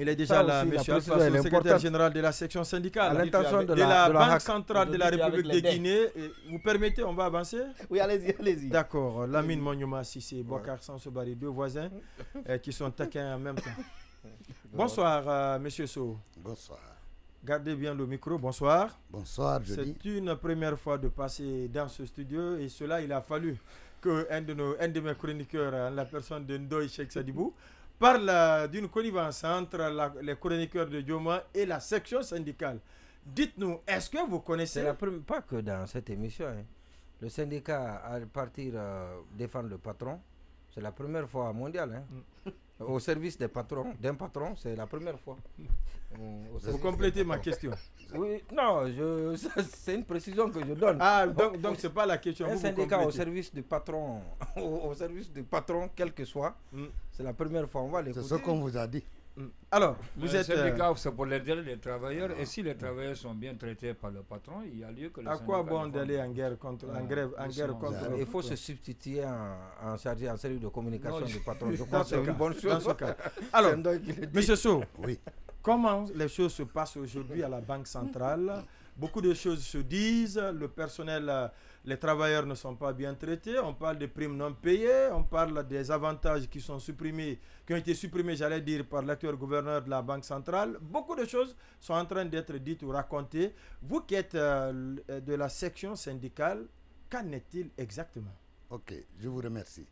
Il est déjà là, M. Alpha, secrétaire général de la section syndicale de la Banque centrale de la République de Guinée. Vous permettez, on va avancer? Oui, allez-y, allez-y. D'accord. Lamine Monyouma Sissé, Bokar Sansobari, deux voisins qui sont taquins en même temps. Bonsoir, M. Sow. Bonsoir. Gardez bien le micro. Bonsoir. Bonsoir, je dis. C'est une première fois de passer dans ce studio et cela, il a fallu qu'un de mes chroniqueurs, la personne de Ndoye Cheikh Sadibou, parle d'une connivence entre les chroniqueurs de Dioma et la section syndicale. Dites-nous, est-ce que vous connaissez... Pas que dans cette émission. Hein. Le syndicat à partir défendre le patron, c'est la première fois mondiale. Hein. Au service des patrons, d'un patron, c'est la première fois. Vous complétez ma question. Oui, non, c'est une précision que je donne. Ah, donc c'est pas la question. Un syndicat au service du patron, au service du patron, quel que soit, c'est la première fois. On va l'écouter. C'est ce qu'on vous a dit. Alors, vous êtes... syndicat, c'est pour l'intérêt des travailleurs. Et si les travailleurs sont bien traités par le patron, il y a lieu que le à quoi bon d'aller en guerre contre, en grève contre... Il faut se substituer en service de communication du patron. Je crois que c'est une bonne chose. Dans ce cas. Alors, M. Sow, oui. Comment les choses se passent aujourd'hui à la Banque centrale? Beaucoup de choses se disent, le personnel, les travailleurs ne sont pas bien traités, on parle de primes non payées, on parle des avantages qui sont supprimés, qui ont été supprimés, j'allais dire, par l'actuel gouverneur de la Banque centrale. Beaucoup de choses sont en train d'être dites ou racontées. Vous qui êtes de la section syndicale, qu'en est-il exactement? Ok, je vous remercie.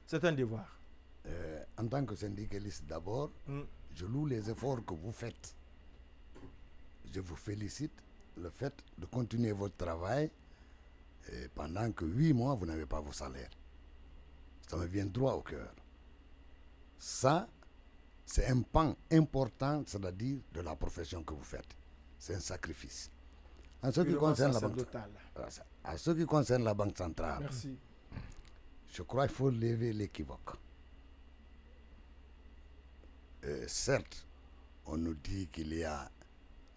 C'est un devoir. En tant que syndicaliste d'abord, je loue les efforts que vous faites. Je vous félicite le fait de continuer votre travail pendant que 8 mois, vous n'avez pas vos salaires. Ça me vient droit au cœur. Ça, c'est un pan important, c'est-à-dire de la profession que vous faites. C'est un sacrifice. En ce qui concerne la Banque centrale, merci. Je crois qu'il faut lever l'équivoque. Certes, on nous dit qu'il y a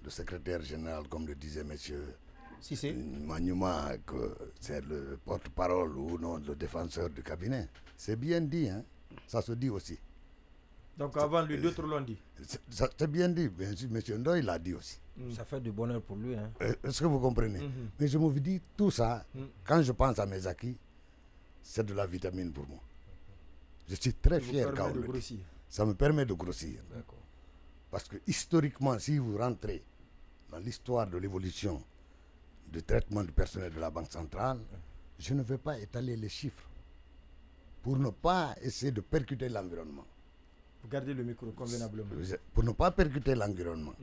le secrétaire général, comme le disait M. Manyouma, que c'est le porte-parole ou non, le défenseur du cabinet. C'est bien dit, hein? Ça se dit aussi. Donc avant lui, d'autres l'ont dit. C'est bien dit, M. Ndoye l'a dit aussi. Ça fait du bonheur pour lui. Hein? Est-ce que vous comprenez? Mais je me dis, tout ça, quand je pense à mes acquis, c'est de la vitamine pour moi. Je suis très fier quand on le dit. Ça me permet de grossir. Parce que historiquement, si vous rentrez dans l'histoire de l'évolution du traitement du personnel de la Banque centrale, je ne vais pas étaler les chiffres pour ne pas essayer de percuter l'environnement. Vous gardez le micro convenablement. Pour ne pas percuter l'environnement.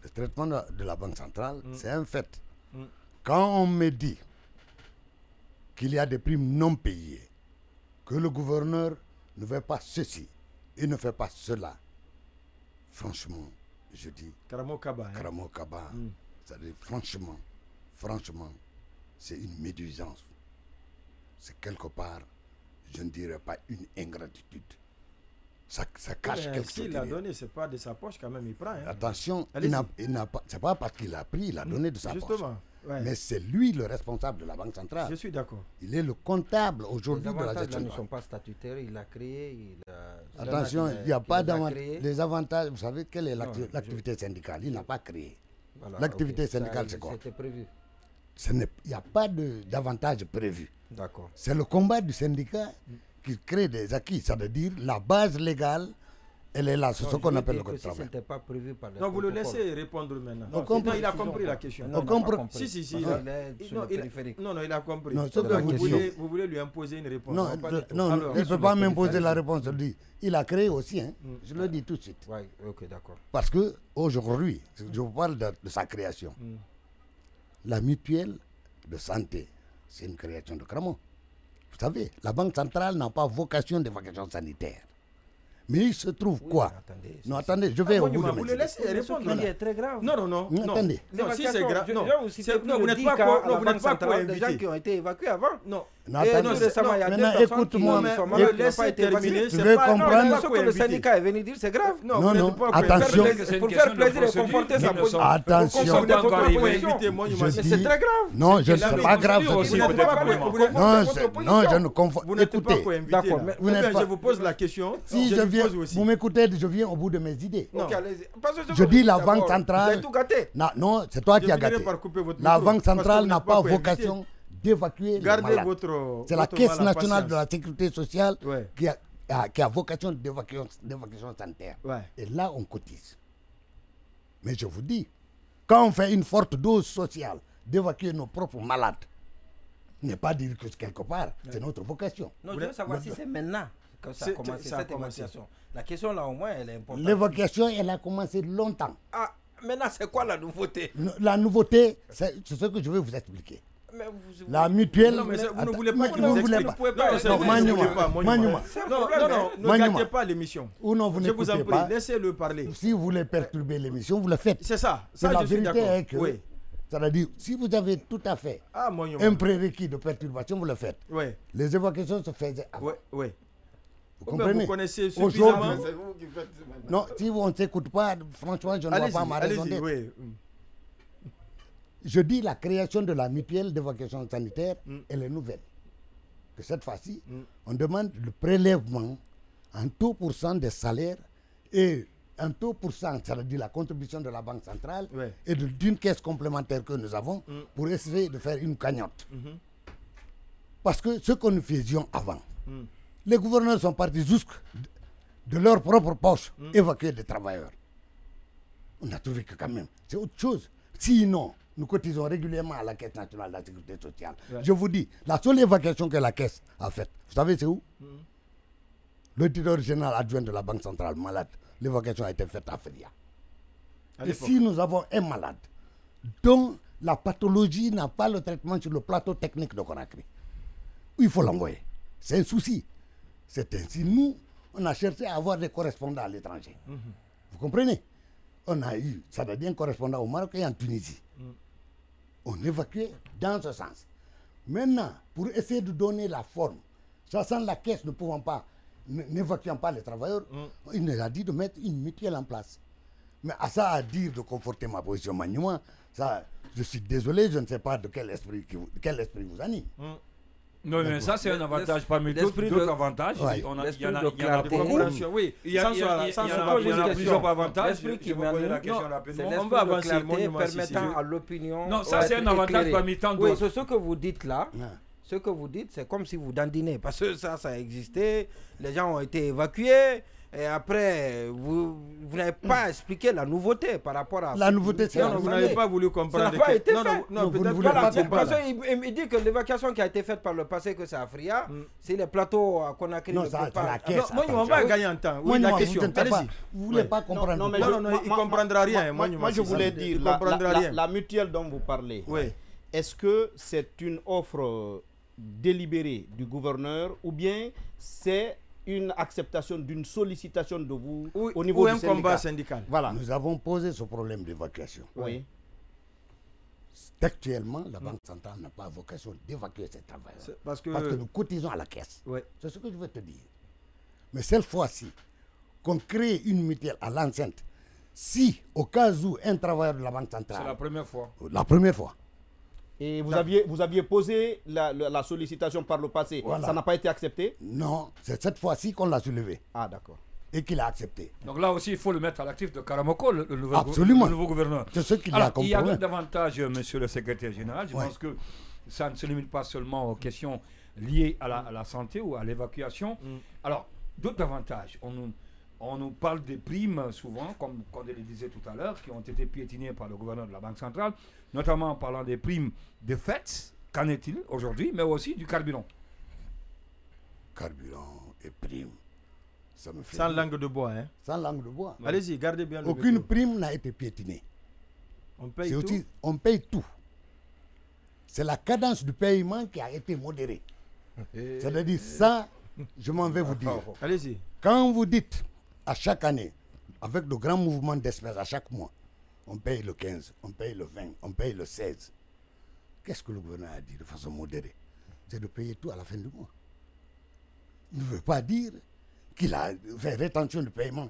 Le traitement de la Banque centrale, c'est un fait. Quand on me dit qu'il y a des primes non payées, que le gouverneur ne fait pas ceci, il ne fait pas cela. Franchement, je dis... Karamo Kaba. C'est-à-dire, franchement, c'est une médisance. C'est quelque part, je ne dirais pas une ingratitude. Ça cache quelque chose. S'il a donné, ce n'est pas de sa poche quand même, il prend. Hein. Attention, ce n'est pas parce qu'il a pris, il a donné de sa poche. Ouais. Mais c'est lui le responsable de la Banque centrale. Je suis d'accord. Il est le comptable aujourd'hui de la gestion. Les avantages ne sont pas statutaires, il a créé. Attention, il n'y a pas d'avantages. Les avantages, vous savez, quelle est l'activité syndicale? Il n'a pas créé. Voilà, l'activité syndicale, c'est quoi? C'était prévu. Il n'y a pas d'avantages prévus. D'accord. C'est le combat du syndicat qui crée des acquis. Ça veut dire la base légale. Elle est là, c'est ce qu'on appelle le code de travail. Pas prévu par non, vous le laissez répondre maintenant. Non, il a compris la question. On comprend. Si. Non, il a compris. Non, vous voulez lui imposer une réponse. Non, il ne peut pas m'imposer la réponse. Il a créé aussi, hein. Je le dis tout de suite. Oui, ok, d'accord. Parce qu'aujourd'hui, je vous parle de sa création. La mutuelle de santé, c'est une création de Kramo. Vous savez, la Banque centrale n'a pas vocation de vocation sanitaire. Mais il se trouve quoi? Attendez, je vais au bout de vous le laissez répondre. C'est très grave. Non, attendez. Non, si c'est grave. Vous n'êtes pas co-invité. Des gens qui ont été évacués avant. Non, récemment, il y a deux personnes écoute-moi, laissez terminer. Tu veux comprendre ce que le syndicat est venu dire, c'est grave. Non, attention. Pour faire plaisir et conforter sa position. Attention. Mais c'est très grave. Non, je ne sais pas grave. Non, je ne confonds. Vous n'êtes pas Écoutez, d'accord. pas. Je vous pose la question. Si je viens, vous m'écoutez, je viens au bout de mes idées. Non. Je dis la banque Vous centrale. avez tout gâté. Non, c'est toi qui as gâté. La banque centrale n'a pas vocation d'évacuer les malades. C'est la Caisse nationale de la sécurité sociale qui a vocation d'évacuation sanitaire. Et là, on cotise. Mais je vous dis, quand on fait une forte dose sociale d'évacuer nos propres malades, n'est pas dire que quelque part, c'est notre vocation. Non, je veux savoir si c'est maintenant que ça a commencé, cette évacuation. La question là, au moins, elle est importante. L'évacuation, elle a commencé longtemps. Ah, maintenant, c'est quoi la nouveauté? La nouveauté, c'est ce que je vais vous expliquer. Mais la mutuelle. Non, mais vous ne voulez pas que vous vous voulez expliquez. Ne gâtez pas l'émission. Ou non, vous je vous en n'écoutez prie, pas. laissez-le parler. Si vous voulez perturber l'émission, vous le faites. C'est ça. C'est la je suis vérité d'accord. est que, Oui. c'est-à-dire, si vous avez tout à fait Moignon. un prérequis de perturbation, vous le faites. Oui. Les évacuations se faisaient avant. Oui. Vous comprenez? Vous connaissez suffisamment. Non, si on ne s'écoute pas, franchement, je ne vois pas ma raison d'être. Oui. Je dis la création de la mutuelle d'évacuation sanitaire, elle est nouvelle. Que cette fois-ci, on demande le prélèvement en taux % des salaires et un taux %, c'est-à-dire la contribution de la Banque centrale et d'une caisse complémentaire que nous avons pour essayer de faire une cagnotte. Parce que ce que nous faisions avant, les gouverneurs sont partis jusque de leur propre poche évacuer des travailleurs. On a trouvé que quand même, c'est autre chose. Sinon, nous cotisons régulièrement à la Caisse nationale de la sécurité sociale. Je vous dis, la seule évacuation que la Caisse a faite, vous savez c'est où? L'auditeur général adjoint de la Banque centrale malade. L'évacuation a été faite à Feria. Et si nous avons un malade dont la pathologie n'a pas le traitement sur le plateau technique de Conakry, il faut l'envoyer. C'est un souci. C'est ainsi, nous, on a cherché à avoir des correspondants à l'étranger. Vous comprenez? On a eu, ça veut dire un correspondant au Maroc et en Tunisie. On évacuait dans ce sens. Maintenant, pour essayer de donner la forme, sachant la caisse ne pouvant pas, n'évacuant pas les travailleurs, il nous a dit de mettre une mutuelle en place. Mais à ça à dire de conforter ma position manuellement, ça, je suis désolé, je ne sais pas de quel esprit vous anime. Non, mais ça, c'est un avantage parmi d'autres avantages. Il y en a beaucoup. Oui, il y en a plusieurs avantages. On va avancer permettant à l'opinion. Non, ça, c'est un avantage parmi tant d'autres. Oui, ce que vous dites là. Ce que vous dites, c'est comme si vous dandinez. Parce que ça a existé. Les gens ont été évacués. Et après, vous n'avez pas expliqué la nouveauté par rapport à... La nouveauté, c'est... Vous n'avez pas voulu comprendre. Ça n'a pas été fait. Non, vous ne voulez pas comprendre. Il dit que l'évacuation qui a été faite par le passé, que c'est à Fria, c'est les plateaux qu'on a créés. Non, ça, c'est la caisse. Moi, on va gagner en temps. Oui, la question. Allez-y. Vous ne voulez pas comprendre. Non, il ne comprendra rien. Moi, je voulais dire, la mutuelle dont vous parlez, est-ce que c'est une offre délibérée du gouverneur ou bien c'est une acceptation d'une sollicitation de vous au niveau du combat syndical. Voilà. Nous avons posé ce problème d'évacuation. Oui. Actuellement, la Banque centrale n'a pas vocation d'évacuer ces travailleurs. Parce que nous cotisons à la caisse. C'est ce que je veux te dire. Mais cette fois-ci, qu'on crée une mutuelle à l'enceinte, si au cas où un travailleur de la Banque centrale... C'est la première fois. La première fois. Et vous aviez posé la sollicitation par le passé. Voilà. Ça n'a pas été accepté? Non, c'est cette fois-ci qu'on l'a soulevé. Ah, d'accord. Et qu'il a accepté. Donc là aussi, il faut le mettre à l'actif de Karamoko, le nouveau gouverneur. C'est ce qu'il a compris. Il y a davantage, monsieur le secrétaire général. Je pense que ça ne se limite pas seulement aux questions liées à la santé ou à l'évacuation. Alors, d'autres avantages. On nous parle des primes souvent, comme on le disait tout à l'heure, qui ont été piétinées par le gouverneur de la Banque centrale, notamment en parlant des primes de fêtes. Qu'en est-il aujourd'hui, mais aussi du carburant? Carburant et primes. Ça me fait sans langue de bois. Hein? Sans langue de bois. Allez-y, gardez bien le Aucune prime n'a été piétinée. On paye tout. On paye tout. C'est la cadence du paiement qui a été modérée. C'est-à-dire ça, je m'en vais vous dire. Allez-y. Quand vous dites à chaque année, avec de grands mouvements d'espèces à chaque mois, on paye le 15, on paye le 20, on paye le 16. Qu'est-ce que le gouvernement a dit de façon modérée? c'est de payer tout à la fin du mois. Il ne veut pas dire qu'il a fait rétention de paiement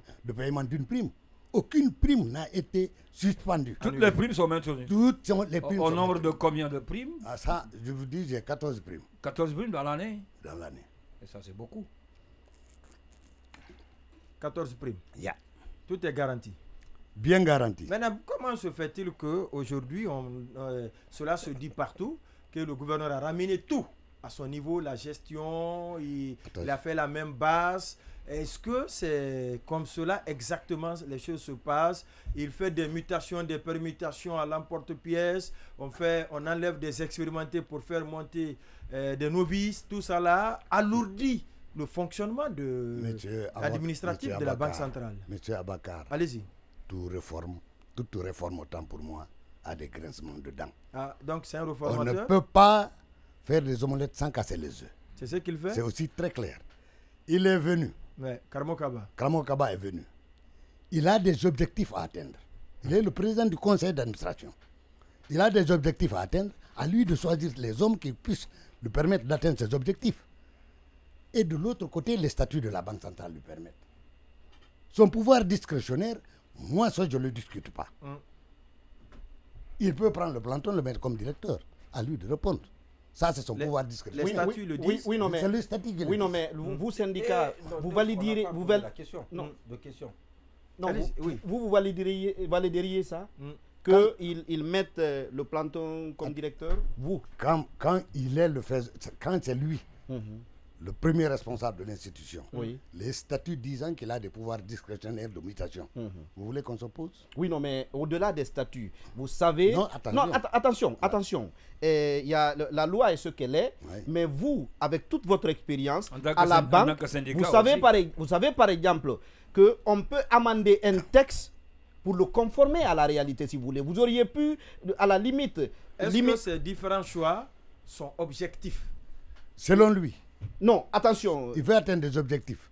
d'une prime. Aucune prime n'a été suspendue. Toutes les primes sont maintenues. Toutes les primes Au nombre de combien de primes? Ça, je vous dis, j'ai 14 primes. 14 primes dans l'année? Dans l'année. Et ça, c'est beaucoup. 14 primes. Yeah. Tout est garanti. Bien garanti. Maintenant, comment se fait-il qu'aujourd'hui, cela se dit partout, que le gouverneur a ramené tout à son niveau, la gestion, il a fait la même base? Est-ce que c'est comme cela exactement les choses se passent? Il fait des mutations, des permutations à l'emporte-pièce, on enlève des expérimentés pour faire monter des novices, tout ça là alourdit le fonctionnement administratif de la Banque centrale. Monsieur Abakar, allez-y. Toute réforme, autant pour moi, a des grincements dedans. Ah, donc c'est un réformateur? On ne peut pas faire des omelettes sans casser les œufs. C'est ce qu'il fait? C'est aussi très clair. Il est venu. Ouais, Karamo Kaba est venu. Il a des objectifs à atteindre. Il est le président du conseil d'administration. Il a des objectifs à atteindre. À lui de choisir les hommes qui puissent lui permettre d'atteindre ses objectifs. Et de l'autre côté, les statuts de la Banque centrale lui permettent. Son pouvoir discrétionnaire, moi, ça, je ne le discute pas. Il peut prendre le planton, le mettre comme directeur. À lui de répondre. Ça, c'est son pouvoir discrétionnaire. Les statuts le disent. Oui, non, mais, c'est le statut qui le dit. non, mais vous, syndicat, vous valideriez... La question. Non. De question. Non, vous valideriez ça qu'ils mettent le planton comme directeur? Vous. Quand c'est lui, le premier responsable de l'institution, les statuts disant qu'il a des pouvoirs discrétionnaires de mutation. Vous voulez qu'on s'oppose? Oui, non, mais au-delà des statuts, vous savez... Non, attention. Il y a la loi est ce qu'elle est, mais vous, avec toute votre expérience, à la banque, vous savez par exemple qu'on peut amender un texte pour le conformer à la réalité, si vous voulez. Vous auriez pu, à la limite... Est-ce que ces différents choix sont objectifs? Selon lui. Non, attention. Il veut atteindre des objectifs.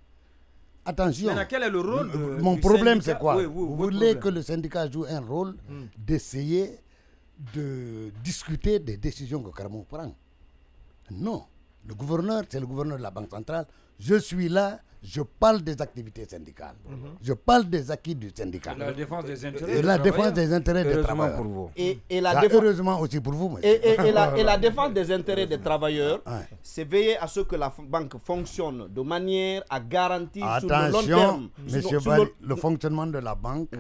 Attention. Mais quel est le rôle mon problème, c'est quoi? Vous voulez que le syndicat joue un rôle d'essayer de discuter des décisions que Karamo prend? Non. Le gouverneur, c'est le gouverneur de la Banque centrale. Je suis là, je parle des activités syndicales. Je parle des acquis du syndicat. La défense des intérêts. Et la défense des intérêts des travailleurs. Pour vous. Heureusement aussi pour vous. Et la défense des intérêts des travailleurs, c'est veiller à ce que la banque fonctionne de manière à garantir sur le long terme. Monsieur le fonctionnement de la banque,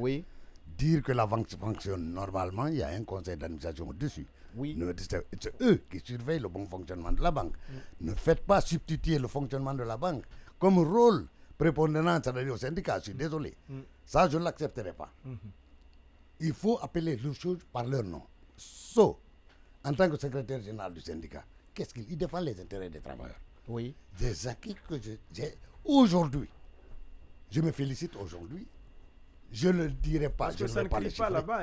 dire que la banque fonctionne normalement, il y a un conseil d'administration au-dessus. C'est eux qui surveillent le bon fonctionnement de la banque. Ne faites pas substituer le fonctionnement de la banque comme rôle prépondérant au syndicat. Je suis désolé. Ça, je ne l'accepterai pas. Il faut appeler les choses par leur nom. En tant que secrétaire général du syndicat, qu'est-ce qu'il défend? Les intérêts des travailleurs. Des acquis que j'ai aujourd'hui. Je me félicite aujourd'hui. Je ne le dirai pas. Parce que ça ne crie pas là-bas.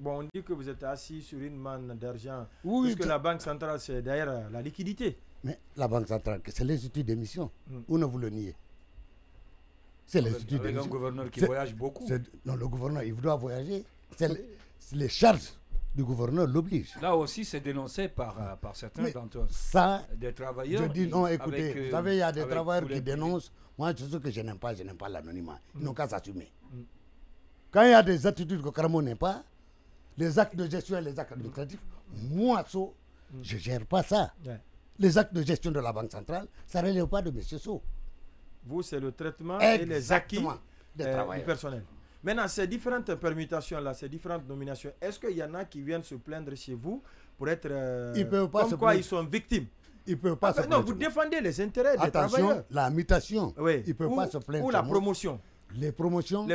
Bon, on dit que vous êtes assis sur une manne d'argent. Puisque la Banque centrale, c'est d'ailleurs la liquidité. Mais la Banque centrale, c'est l'institut d'émission. Ou ne vous le niez? C'est l'institut d'émission. Avec un gouverneur qui voyage beaucoup. Non, le gouverneur, il doit voyager. Les charges du gouverneur l'obligent. Là aussi, c'est dénoncé par certains d'entre eux. Ça, des travailleurs. Je dis non, écoutez, vous savez, il y a des travailleurs qui dénoncent. Moi, je sais que je n'aime pas l'anonymat. Ils n'ont qu'à s'assumer. Quand il y a des attitudes que Karamo n'aime pas, les actes de gestion et les actes administratifs, moi, je ne gère pas ça. Les actes de gestion de la Banque centrale, ça ne relève pas de M. Sow. Vous, c'est le traitement et les acquis du personnel. Maintenant, ces différentes permutations-là, ces différentes nominations, est-ce qu'il y en a qui viennent se plaindre chez vous pour être... ils peuvent pas comme quoi ils sont victimes? Ils peuvent pas se plaindre. Non, vous défendez les intérêts des travailleurs. Attention, la mutation, ils ne peuvent pas se plaindre. Ou la promotion. Les promotions,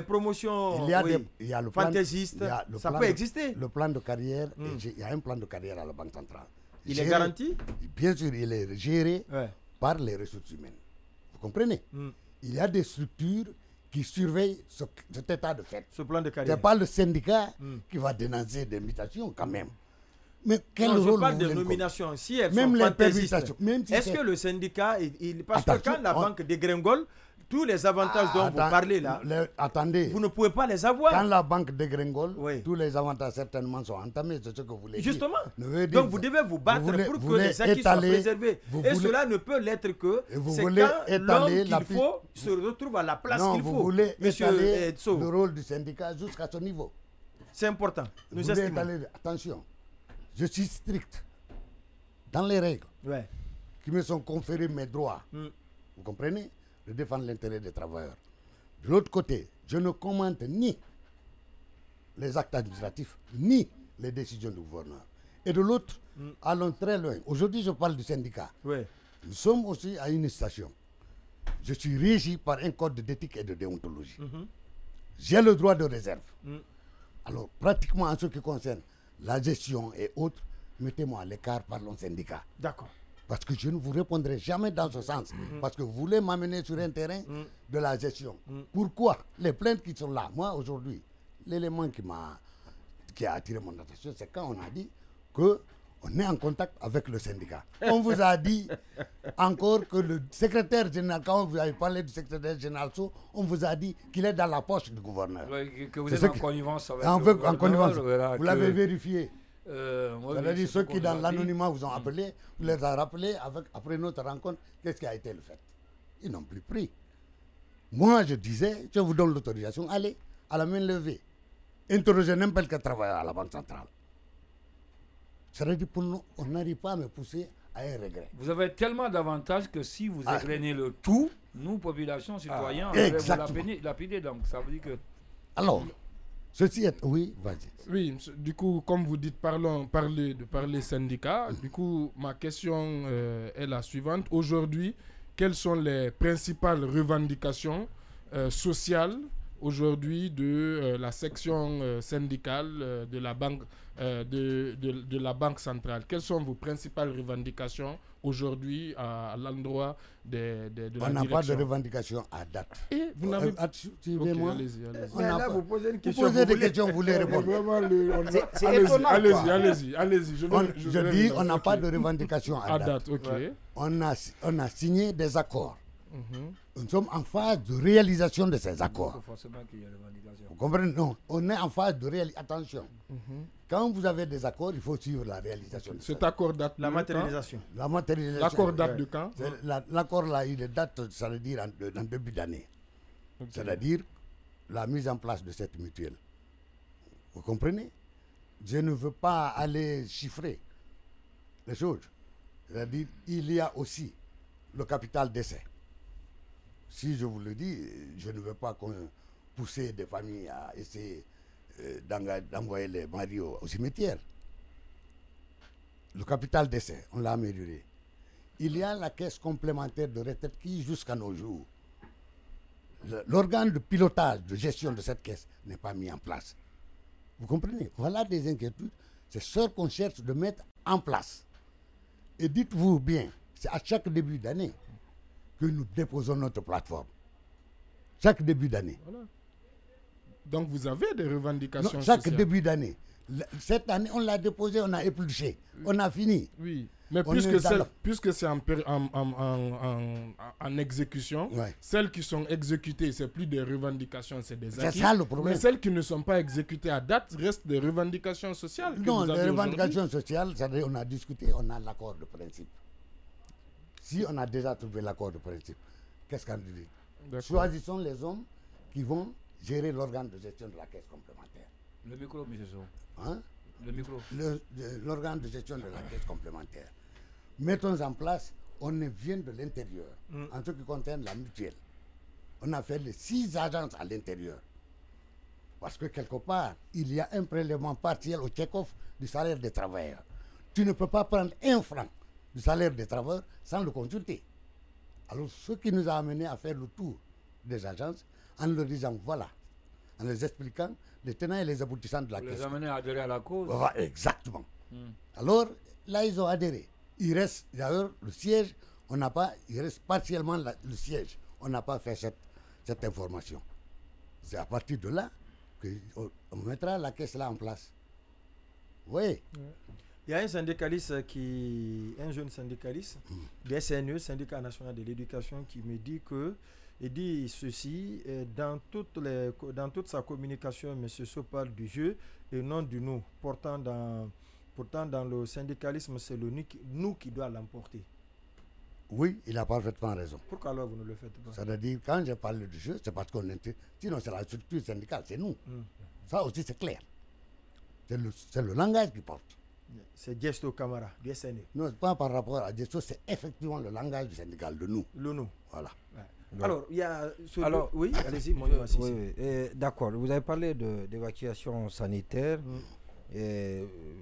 il y a le plan fantaisiste, ça peut exister. Le plan de carrière, il y a un plan de carrière à la Banque centrale. Il est garanti? Bien sûr, il est géré par les ressources humaines. Vous comprenez? Il y a des structures qui surveillent cet état de fait. Ce plan de carrière. Ce n'est pas le syndicat qui va dénoncer des mutations quand même. Mais quel non, rôle je parle de nomination. Si elles même sont les fantaisistes, permutations. Est-ce que le syndicat... parce que quand la banque dégringole, tous les avantages dont vous parlez là, attendez, vous ne pouvez pas les avoir. Quand la banque dégringole, tous les avantages certainement sont entamés, c'est ce que vous voulez dire. Justement. Donc vous devez vous battre pour que les acquis soient préservés. Et cela ne peut l'être que c'est quand l'homme qu'il faut se retrouve à la place qu'il faut. Vous voulez étaler le rôle du syndicat jusqu'à ce niveau. C'est important. Nous estimons. Attention, je suis strict dans les règles qui me sont conférées mes droits. Vous comprenez? De défendre l'intérêt des travailleurs. De l'autre côté, je ne commente ni les actes administratifs, ni les décisions du gouverneur. Et de l'autre, allons très loin. Aujourd'hui, je parle du syndicat. Nous sommes aussi à une station. Je suis régi par un code d'éthique et de déontologie. J'ai le droit de réserve. Alors, pratiquement en ce qui concerne la gestion et autres, mettez-moi à l'écart par le syndicat. D'accord. Parce que je ne vous répondrai jamais dans ce sens. Parce que vous voulez m'amener sur un terrain de la gestion. Pourquoi? Les plaintes qui sont là, moi aujourd'hui, l'élément qui a attiré mon attention, c'est quand on a dit qu'on est en contact avec le syndicat. On vous a dit encore que le secrétaire général, quand vous avez parlé du secrétaire général, on vous a dit qu'il est dans la poche du gouverneur. Que vous êtes en connivence avec le gouverneur. En connivence. Vous l'avez vérifié. C'est-à-dire ceux qui dans l'anonymat vous ont appelé, vous les avez rappelés après notre rencontre, qu'est-ce qui a été le fait? Ils n'ont plus pris. Moi, je disais, je vous donne l'autorisation, allez, à la main levée, interrogez n'importe quel travailleur à la Banque centrale. C'est-à-dire pour nous, on n'arrive pas à me pousser à un regret. Vous avez tellement d'avantages que si vous égrenez le tout, nous, population, citoyens, on va vous lapider. Donc, ça veut dire que... Alors, ceci est... Oui, vas-y. Oui, du coup, comme vous dites, parler syndicat. Du coup, ma question est la suivante. Aujourd'hui, quelles sont les principales revendications sociales aujourd'hui de la section syndicale de la banque de la Banque centrale? Quelles sont vos principales revendications aujourd'hui à l'endroit de la direction? On n'a pas de revendications à date. Et vous n'avez pas... Suivez-moi. Allez-y. Là, vous posez une question. Vous posez des questions, vous voulez répondre. C'est étonnant. Allez-y. Je dis, on n'a pas de revendications à date. Ok. On a signé des accords. Nous sommes en phase de réalisation de ces accords. Vous comprenez? Non, on est en phase de réalisation. Attention. Quand vous avez des accords, il faut suivre la réalisation. Cet accord date la matérialisation. La matérialisation. L'accord date de quand? L'accord là, il date, ça veut dire en début d'année. Okay. C'est-à-dire la mise en place de cette mutuelle. Vous comprenez? Je ne veux pas aller chiffrer les choses. C'est-à-dire il y a aussi le capital d'essai. Si je vous le dis, je ne veux pas pousser des familles à essayer d'envoyer les maris au cimetière. Le capital d'essai, on l'a amélioré. Il y a la caisse complémentaire de retraite qui, jusqu'à nos jours, l'organe de pilotage, de gestion de cette caisse n'est pas mis en place. Vous comprenez? Voilà des inquiétudes. C'est ce qu'on cherche de mettre en place. Et dites-vous bien, c'est à chaque début d'année que nous déposons notre plateforme. Chaque début d'année. Voilà. Donc vous avez des revendications chaque sociales. Début d'année. Cette année, on l'a déposé, on a épluché. On a fini. Oui. Mais puisque c'est en exécution, celles qui sont exécutées, c'est plus des revendications, c'est des acquis. C'est ça le problème. Mais celles qui ne sont pas exécutées à date restent des revendications sociales. Non, les revendications sociales, c'est-à-dire on a discuté, on a l'accord de principe. Si on a déjà trouvé l'accord de principe, qu'est-ce qu'on dit? Choisissons les hommes qui vont gérer l'organe de gestion de la caisse complémentaire. Le micro, M. Sow. Hein? Le micro. L'organe de gestion de la caisse complémentaire. Mettons en place, on vient de l'intérieur, en ce qui concerne la mutuelle. On a fait les 6 agences à l'intérieur. Parce que quelque part, il y a un prélèvement partiel au check-off du salaire des travailleurs. Tu ne peux pas prendre 1 franc du salaire des travailleurs sans le consulter. Alors, ce qui nous a amené à faire le tour des agences, en leur disant, voilà, en leur expliquant les tenants et les aboutissants de la caisse. Les amener à adhérer à la cause. Voilà, exactement. Alors, là, ils ont adhéré. Il reste, d'ailleurs, le siège, il reste partiellement le siège. On n'a pas fait cette information. C'est à partir de là qu'on mettra la caisse là en place. Vous voyez? Il y a un syndicaliste un jeune syndicaliste du SNE, Syndicat national de l'éducation, qui me dit il dit ceci, dans toute sa communication, M. Sow parle du jeu et non du nous. Pourtant, dans le syndicalisme, c'est le nous qui doit l'emporter. Oui, il a parfaitement raison. Pourquoi alors vous ne le faites pas? C'est-à-dire, quand je parle du jeu, c'est parce qu'on est... Sinon, c'est la structure syndicale, c'est nous. Ça aussi, c'est clair. C'est le langage qui porte. C'est Gesto Camara, du SNE. Non, pas par rapport à Gesto, c'est effectivement le langage du syndical, de nous. Le nous. Voilà. Ouais. Alors, il y a... oui, allez-y, mon d'accord, vous avez parlé d'évacuation sanitaire.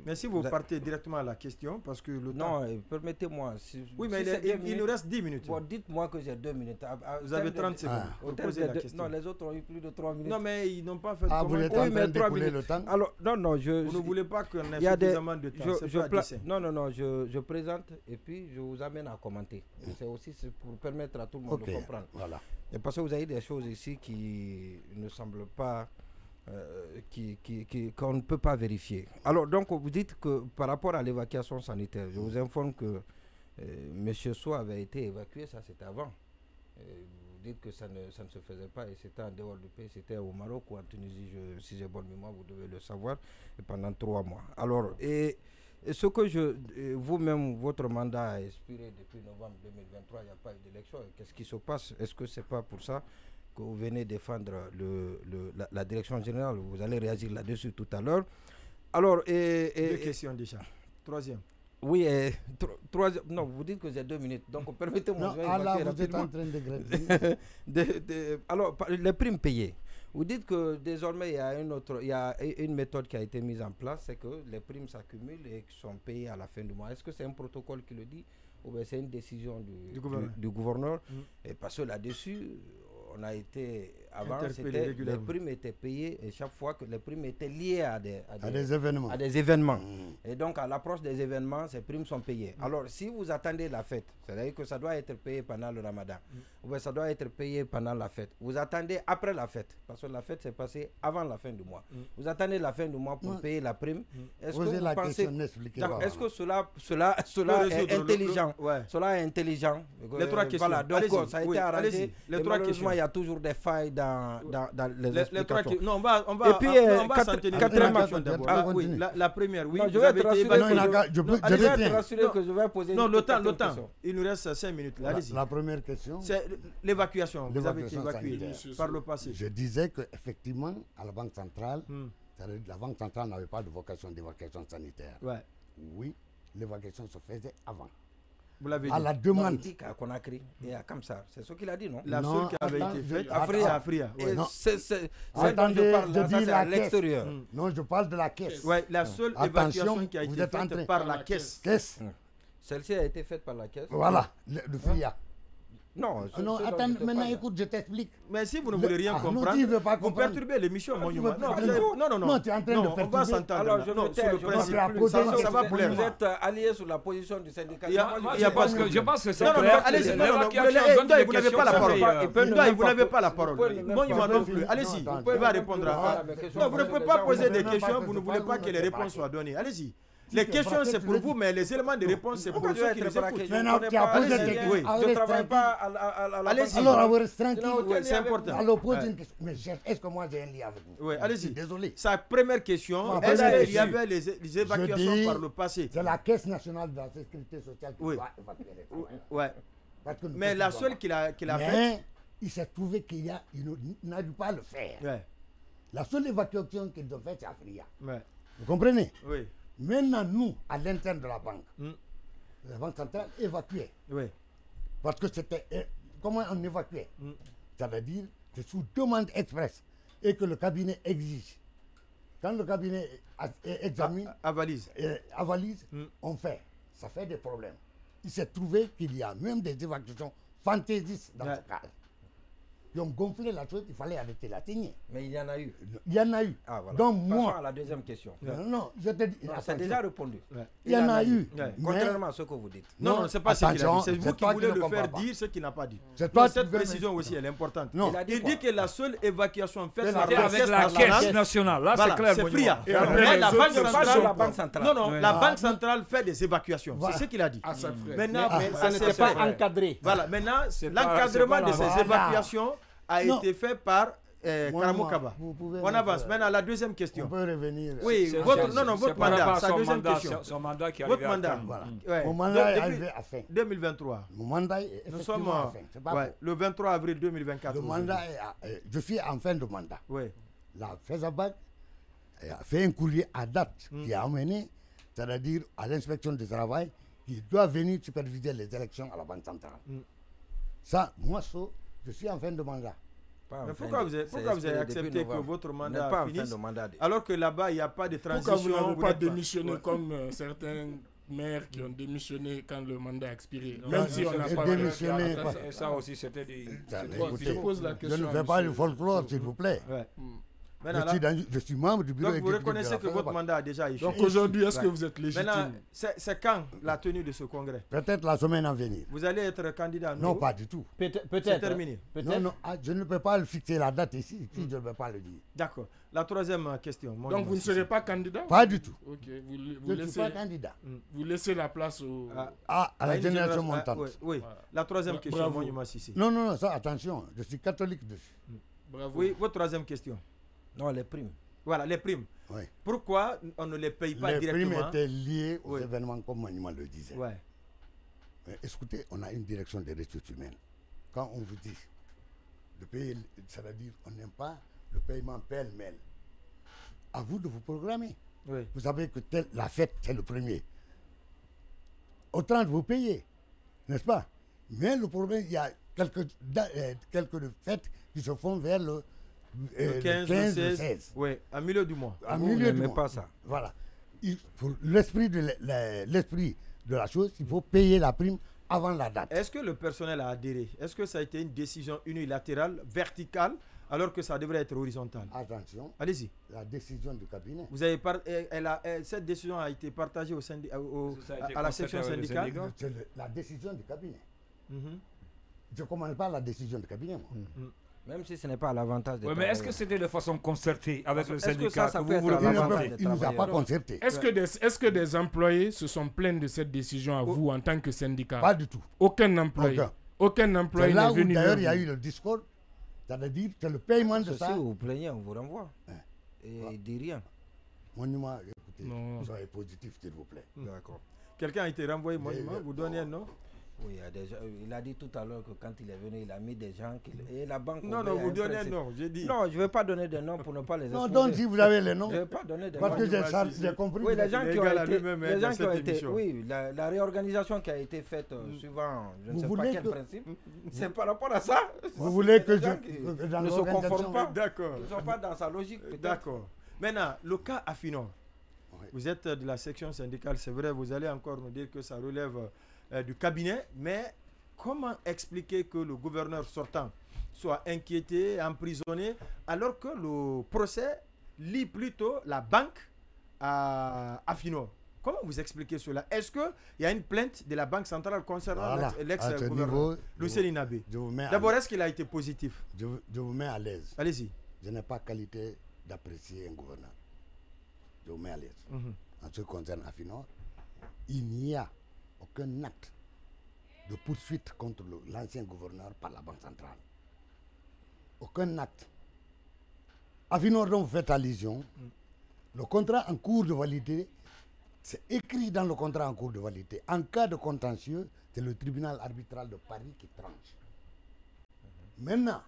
Mais si vous partez directement à la question, parce que le temps... Non, permettez-moi. Oui, mais il nous reste 10 minutes. Bon, dites-moi que j'ai 2 minutes. Vous avez 30 secondes. Posez la question. Non, les autres ont eu plus de 3 minutes. Non, mais ils n'ont pas fait... vous êtes en train d'écouler le temps? Alors, non, vous ne voulez pas qu'on ait suffisamment de temps. Non, je présente et puis je vous amène à commenter. C'est aussi pour permettre à tout le monde de comprendre. Voilà. Et parce que vous avez des choses ici qui ne semblent pas... qu'on ne peut pas vérifier. Alors, donc, vous dites que par rapport à l'évacuation sanitaire, je vous informe que M. Sow avait été évacué, ça c'était avant. Vous dites que ça ne se faisait pas et c'était en dehors du pays, c'était au Maroc ou en Tunisie, si j'ai bonne mémoire, vous devez le savoir, et pendant 3 mois. Alors, et ce que vous-même, votre mandat a expiré depuis novembre 2023, il n'y a pas eu d'élection. Qu'est-ce qui se passe? Est-ce que ce n'est pas pour ça que vous venez défendre la direction générale? Vous allez réagir là-dessus tout à l'heure. Alors, 2 questions déjà. 3e. Oui, 3e. Non, vous dites que j'ai 2 minutes. Donc, permettez-moi. Vous êtes en train de alors, les primes payées. Vous dites que désormais, il y a une méthode qui a été mise en place, c'est que les primes s'accumulent et sont payées à la fin du mois. Est-ce que c'est un protocole qui le dit ou bien c'est une décision du gouverneur? Et parce que là-dessus, on a été avant, les primes étaient payées et chaque fois que les primes étaient liées à des événements. Et donc à l'approche des événements, ces primes sont payées. Alors si vous attendez la fête, c'est-à-dire que ça doit être payé pendant le Ramadan, ou bien ça doit être payé pendant la fête. Vous attendez après la fête, parce que la fête s'est passée avant la fin du mois. Vous attendez la fin du mois pour payer la prime. Est-ce que vous pensez, est-ce que cela est intelligent? Cela est intelligent. Les 3 questions. Voilà, donc ça a été arrangé. Malheureusement, il y a toujours des failles dans les explications. Non, on va et puis, quatrièmement, la première, oui. Non, je vais te rassurer que je vais poser le temps. Il nous reste 5 minutes. La première question. C'est l'évacuation. Vous avez été évacué par le passé. Je disais qu'effectivement, à la Banque centrale, la Banque centrale n'avait pas de vocation d'évacuation sanitaire. Oui, l'évacuation se faisait avant. Vous l'avez dit. À la demande. Il dit qu'à Conakry et à Kamsar. C'est ce qu'il a dit, non? La seule qui avait été faite à Afria. Attendez, je dis à l'extérieur. Non, je parle de la caisse. Oui, la seule évacuation qui a été faite par la caisse. Celle-ci a été faite par la caisse. Voilà, le FIA. Non, attends, maintenant écoute, je t'explique. Mais si vous ne voulez rien comprendre, vous perturbez l'émission, mon humain. Non, tu es en train de perturber. On va s'entendre. Alors, je me tais, ça va plaire. Vous êtes allié sur la position du syndicat. Je pense que c'est clair. Allez-y, vous n'avez pas la parole. Vous n'avez pas la parole. Mon humain non plus. Allez-y, il va répondre. Non, vous ne pouvez pas poser des questions, vous ne voulez pas que les réponses soient données. Allez-y. Les questions, c'est pour vous, mais les éléments de réponse, c'est pour ceux qui nous écoutent. Maintenant, tu as posé des questions. Je ne travaille pas à la Allez-y. Alors, avoir tranquille. C'est important. Alors, pose une question. Mais est-ce que moi, j'ai un lien avec vous? Oui, allez-y. Désolé. Sa première question, est-ce qu'il y avait les évacuations par le passé? C'est la Caisse nationale de la sécurité sociale qui doit évacuer les travailleurs. Oui. Mais la seule qu'il a faite. Mais il s'est trouvé qu'il n'a pas le faire. La seule évacuation qu'il doit faire, c'est Afria. Vous comprenez? Oui. Maintenant, nous, à l'interne de la banque, la banque centrale évacuait. Oui. Parce que c'était... Comment on évacuait? Ça veut dire c'est sous demande express et que le cabinet exige. Quand le cabinet examine... avalise, on fait. Ça fait des problèmes. Il s'est trouvé qu'il y a même des évacuations fantaisistes dans ce cas. qui ont gonflé la chose, il fallait arrêter la signer. Mais il y en a eu. Il y en a eu. Ah, voilà. Donc Passons moi... à la deuxième question. Non, je te dis... C'est déjà répondu. Il y en a eu. Contrairement à ce que vous dites. Non, c'est pas ce qu'il a dit. C'est vous qui voulez le faire dire ce qu'il n'a pas dit. Cette précision aussi, elle est importante. Il dit que la seule évacuation faite avec la caisse nationale. Là, c'est clair. C'est FRIA. Mais la Banque centrale... Non, la Banque centrale fait des évacuations. C'est ce qu'il a dit. Maintenant, ça n'était pas encadré. Voilà, maintenant, l'encadrement de ces évacuations a été fait par Karamo Kaba. On avance. Maintenant, la deuxième question. On peut revenir. Oui, votre mandat, sa deuxième question. Son mandat qui votre mandat. Mon mandat est arrivé à fin. 2023. Mon mandat est effectivement à fin. Le 23 avril 2024. Le mandat est je suis en fin de mandat. Oui. La FESABAC a fait un courrier à date qui a amené, c'est-à-dire à l'inspection du travail, qui doit venir superviser les élections à la Banque centrale. Ça, moi, je suis en fin de mandat. Mais pourquoi vous avez accepté que votre mandat finisse alors que là-bas, il n'y a pas de transition? Pourquoi vous n'avez pas démissionné comme certains maires qui ont démissionné quand le mandat a expiré? Même si on n'a pas démissionné. Ça aussi, c'était des... Je pose la question. Je ne fais pas du folklore, s'il vous plaît. Je suis membre du bureau exécutif. Donc vous reconnaissez que votre mandat a déjà échoué. Donc aujourd'hui, est-ce que vous êtes légitime? Maintenant, c'est quand la tenue de ce congrès? Peut-être la semaine à venir. Vous allez être candidat à nouveau? Non, pas du tout. Peut-être. C'est terminé. Non, je ne peux pas fixer la date ici, si je ne peux pas le dire. D'accord. La troisième question. Donc vous ne serez pas candidat? Pas du tout. Ok. Je ne suis pas candidat. Vous laissez la place à la génération montante. Oui. La troisième question, Monument Sissi. Non, ça, attention, je suis catholique dessus. Bravo. Oui, votre troisième question. Non, les primes. Voilà, les primes. Oui. Pourquoi on ne les paye pas directement? Les primes étaient liées aux événements comme Monument le disait. Ouais. Mais écoutez, on a une direction des ressources humaines. Quand on vous dit de payer, c'est-à-dire on n'aime pas le paiement pêle-mêle. À vous de vous programmer. Oui. Vous savez que la fête, c'est le premier. Au 30, vous payez, n'est-ce pas? Mais le problème, il y a quelques fêtes qui se font vers le 15, le 16. Oui, à milieu du mois. À milieu du mois. Pas ça. Voilà. Pour l'esprit de la chose, il faut payer la prime avant la date. Est-ce que le personnel a adhéré? Est-ce que ça a été une décision unilatérale, verticale, alors que ça devrait être horizontal? Attention. Allez-y. La décision du cabinet. Vous avez cette décision a été partagée à la section syndicale? C'est la décision du cabinet. Je ne commande pas la décision du cabinet, moi. Même si ce n'est pas à l'avantage des mais est-ce que c'était de façon concertée avec le syndicat que vous voulez représenter? Il ne nous a pas concerté. Est-ce que des employés se sont plaints de cette décision à vous en tant que syndicat? Pas du tout. Aucun employé. Aucun employé n'est venu. D'ailleurs, il y a eu le discours. C'est-à-dire que le paiement de ça... Si vous plaignez, on vous renvoie. Et il ne dit rien. Monument, écoutez, soyez positif, s'il vous plaît. D'accord. Quelqu'un a été renvoyé, Monument, vous donnez un nom? Oui, il a dit tout à l'heure que quand il est venu, il a mis des gens et la banque... Non, vous donnez un nom, j'ai dit. Non, je ne vais pas donner de noms pour ne pas les exposer. Non, donc si vous avez les noms. Je ne vais pas donner de noms. Parce que j'ai compris. Oui, les gens qui ont été... Oui, la réorganisation qui a été faite suivant, je ne sais pas quel principe, c'est par rapport à ça. Vous voulez que je ne se conforme pas. D'accord. Ils ne sont pas dans sa logique. D'accord. Maintenant, le cas Afinor. Vous êtes de la section syndicale, c'est vrai, vous allez encore nous dire que ça relève du cabinet, mais comment expliquer que le gouverneur sortant soit inquiété, emprisonné, alors que le procès lie plutôt la banque à Afinor? Comment vous expliquez cela? Est-ce qu'il y a une plainte de la Banque centrale concernant l'ex-gouverneur Lucien Inabé? D'abord, est-ce qu'il a été positif? Je vous mets à l'aise. Allez-y. Je n'ai pas qualité d'apprécier un gouverneur. Je vous mets à l'aise. En ce qui concerne Afinor, il n'y a aucun acte de poursuite contre l'ancien gouverneur par la Banque centrale. Aucun acte. Afinor, dont vous faites allusion, le contrat en cours de validité, c'est écrit dans le contrat en cours de validité. En cas de contentieux, c'est le tribunal arbitral de Paris qui tranche. Maintenant,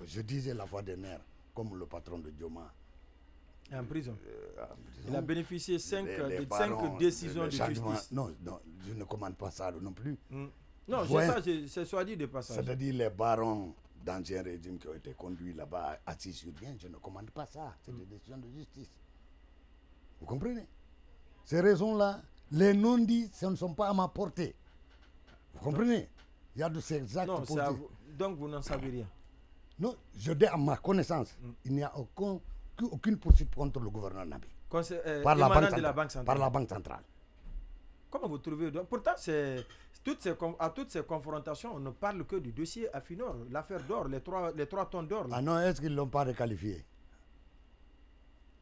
je disais la fois dernière, comme le patron de Dioma, en prison. Il a bénéficié de 5 décisions de justice. Non, je ne commande pas ça non plus. Non, c'est soit dit de passage. C'est-à-dire les barons d'ancien régime qui ont été conduits là-bas assis sur bien, je ne commande pas ça. C'est des décisions de justice. Vous comprenez? Ces raisons-là, les non-dits, ce ne sont pas à ma portée. Vous comprenez? Il y a de ces actes donc vous n'en savez rien. Non, je dis à ma connaissance, il n'y a aucune poursuite contre le gouverneur Nabi. Par la Banque centrale. Comment vous trouvez? Pourtant, à toutes ces confrontations, on ne parle que du dossier Affinor, l'affaire d'or, les 3 tonnes d'or. Ah non, est-ce qu'ils ne l'ont pas requalifié?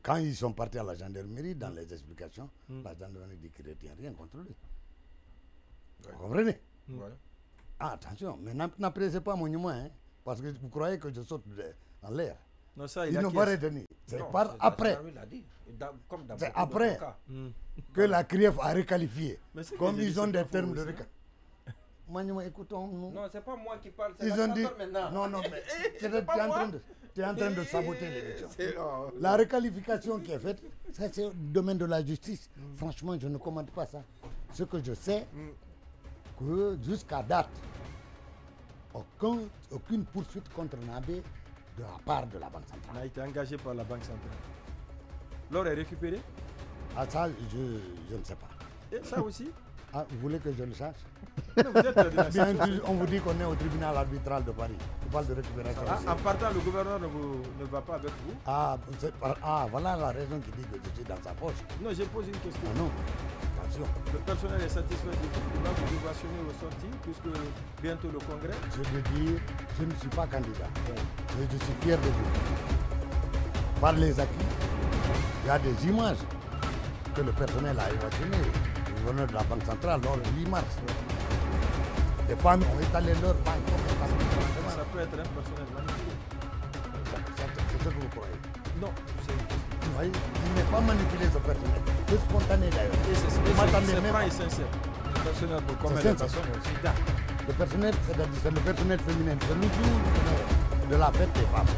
Quand ils sont partis à la gendarmerie, dans les explications, la gendarmerie dit qu'il ne retient rien contre lui. Vous comprenez? Ah, attention, mais n'appréciez pas mon humour, hein, parce que vous croyez que je saute en l'air. Non, ça, ils n'ont pas retenu. C'est par après. C'est après que la CRIEF a requalifié. Comme ils ont des termes de requalification. Écoutons. Non, c'est pas moi qui parle, c'est ils ont dit maintenant. Non, mais tu es en train de saboter l'élection. La requalification qui est faite, ça c'est le domaine de la justice. Franchement, je ne commente pas ça. Ce que je sais, que jusqu'à date, aucune poursuite contre Nabé de la part de la Banque centrale. On a été engagé par la Banque centrale. L'or est récupéré? Ah ça, je ne sais pas. Et ça aussi? Ah, vous voulez que je le sache? On vous dit qu'on est au tribunal arbitral de Paris. On parle de récupération. En partant, le gouverneur ne va pas avec vous? Voilà la raison qui dit que je suis dans sa poche. Non, j'ai posé une question. Ah non, attention. Le personnel est satisfait de vous? Il va vous ovationner aux sorties, puisque bientôt le congrès? Je veux dire, je ne suis pas candidat. Mais je suis fier de vous. Par les acquis, il y a des images que le personnel a ovationnées. Le gouverneur de la Banque centrale, lors du 8 mars. Les femmes ont étalé leur banque. Ça peut être un personnel manipulé. C'est ce que vous croyez? Non, il n'est pas manipulé ce personnel. C'est spontané d'ailleurs. C'est franc et sincère. Le personnel pour combien de personnes aussi? Le personnel, c'est le personnel féminin. C'est le jour de la fête des femmes.